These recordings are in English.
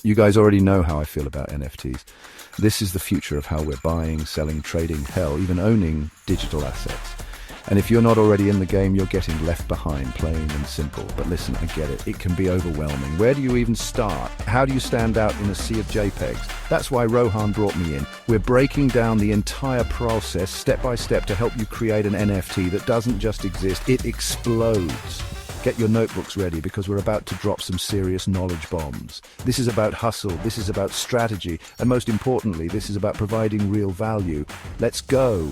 You guys already know how I feel about NFTs. This is the future of how we're buying, selling, trading, hell, even owning digital assets. And if you're not already in the game, you're getting left behind, plain and simple. But listen, I get it. It can be overwhelming. Where do you even start? How do you stand out in a sea of JPEGs? That's why Rohan brought me in. We're breaking down the entire process step by step to help you create an NFT that doesn't just exist, it explodes. Get your notebooks ready because we're about to drop some serious knowledge bombs. This is about hustle, this is about strategy, and most importantly, this is about providing real value. Let's go.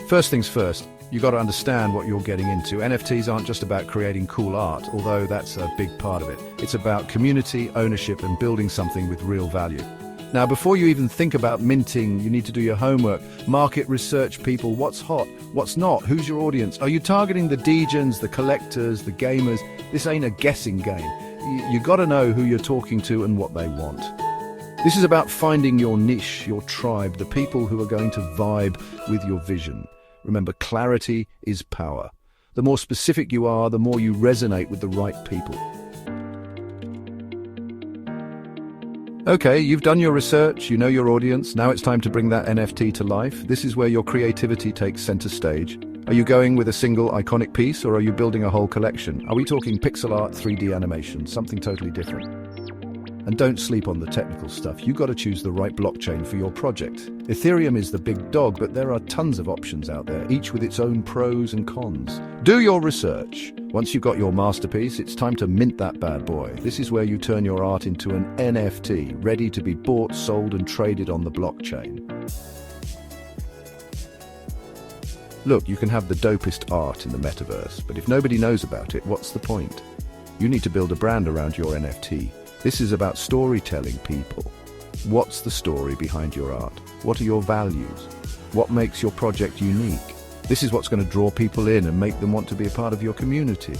First things first, you got to understand what you're getting into. NFTs aren't just about creating cool art, although that's a big part of it. It's about community, ownership, and building something with real value. Now, before you even think about minting, you need to do your homework. Market research people, what's hot, what's not, who's your audience? Are you targeting the degens, the collectors, the gamers? This ain't a guessing game. You got to know who you're talking to and what they want. This is about finding your niche, your tribe, the people who are going to vibe with your vision. Remember, clarity is power. The more specific you are, the more you resonate with the right people. Okay, you've done your research, you know your audience, now it's time to bring that NFT to life. This is where your creativity takes center stage. Are you going with a single iconic piece, or are you building a whole collection? Are we talking pixel art, 3D animation, something totally different? And don't sleep on the technical stuff. You got to choose the right blockchain for your project. Ethereum is the big dog, but there are tons of options out there, each with its own pros and cons. Do your research. Once you've got your masterpiece, it's time to mint that bad boy. This is where you turn your art into an NFT, ready to be bought, sold, and traded on the blockchain. Look, you can have the dopest art in the metaverse, but if nobody knows about it, what's the point? You need to build a brand around your NFT. This is about storytelling, people. What's the story behind your art? What are your values? What makes your project unique? This is what's going to draw people in and make them want to be a part of your community.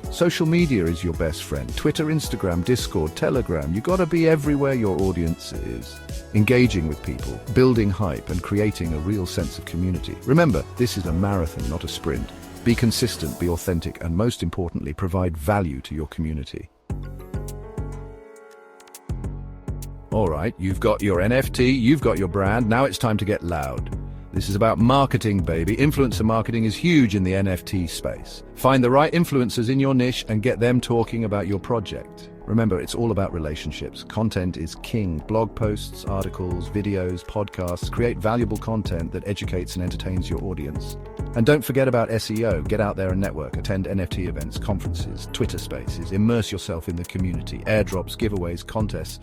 Social media is your best friend. Twitter, Instagram, Discord, Telegram. You got to be everywhere your audience is. Engaging with people, building hype, and creating a real sense of community. Remember, this is a marathon, not a sprint. Be consistent, be authentic, and most importantly, provide value to your community. All right, you've got your NFT, you've got your brand, now it's time to get loud. This is about marketing, baby. Influencer marketing is huge in the NFT space. Find the right influencers in your niche and get them talking about your project. Remember, it's all about relationships. Content is king. Blog posts, articles, videos, podcasts. Create valuable content that educates and entertains your audience. And don't forget about SEO. Get out there and network. Attend NFT events, conferences, Twitter spaces. Immerse yourself in the community. Airdrops, giveaways, contests.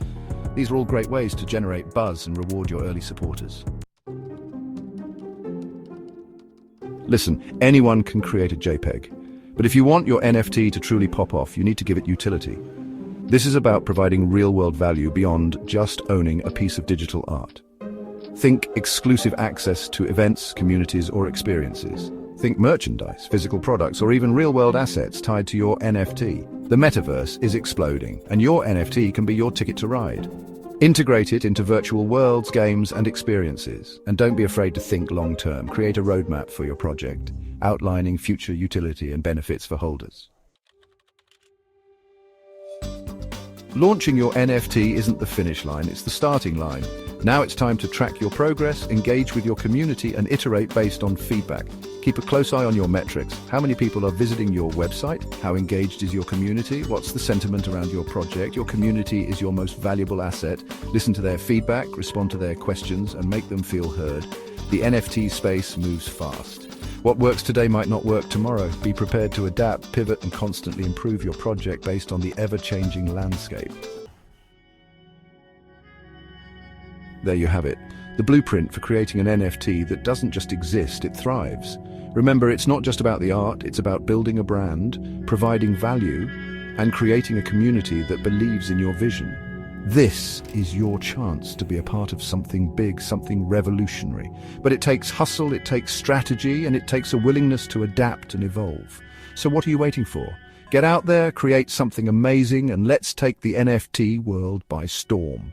These are all great ways to generate buzz and reward your early supporters. Listen, anyone can create a JPEG. But if you want your NFT to truly pop off, you need to give it utility. This is about providing real-world value beyond just owning a piece of digital art. Think exclusive access to events, communities, or experiences. Think merchandise, physical products, or even real-world assets tied to your NFT. The metaverse is exploding, and your NFT can be your ticket to ride. Integrate it into virtual worlds, games, and experiences. And don't be afraid to think long-term. Create a roadmap for your project, outlining future utility and benefits for holders. Launching your NFT isn't the finish line, it's the starting line. Now it's time to track your progress, engage with your community, and iterate based on feedback. Keep a close eye on your metrics. How many people are visiting your website? How engaged is your community? What's the sentiment around your project? Your community is your most valuable asset. Listen to their feedback, respond to their questions, and make them feel heard. The NFT space moves fast. What works today might not work tomorrow. Be prepared to adapt, pivot, and constantly improve your project based on the ever-changing landscape. There you have it, the blueprint for creating an NFT that doesn't just exist, it thrives. Remember, it's not just about the art, it's about building a brand, providing value, and creating a community that believes in your vision. This is your chance to be a part of something big, something revolutionary. But it takes hustle, it takes strategy, and it takes a willingness to adapt and evolve. So what are you waiting for? Get out there, create something amazing, and let's take the NFT world by storm.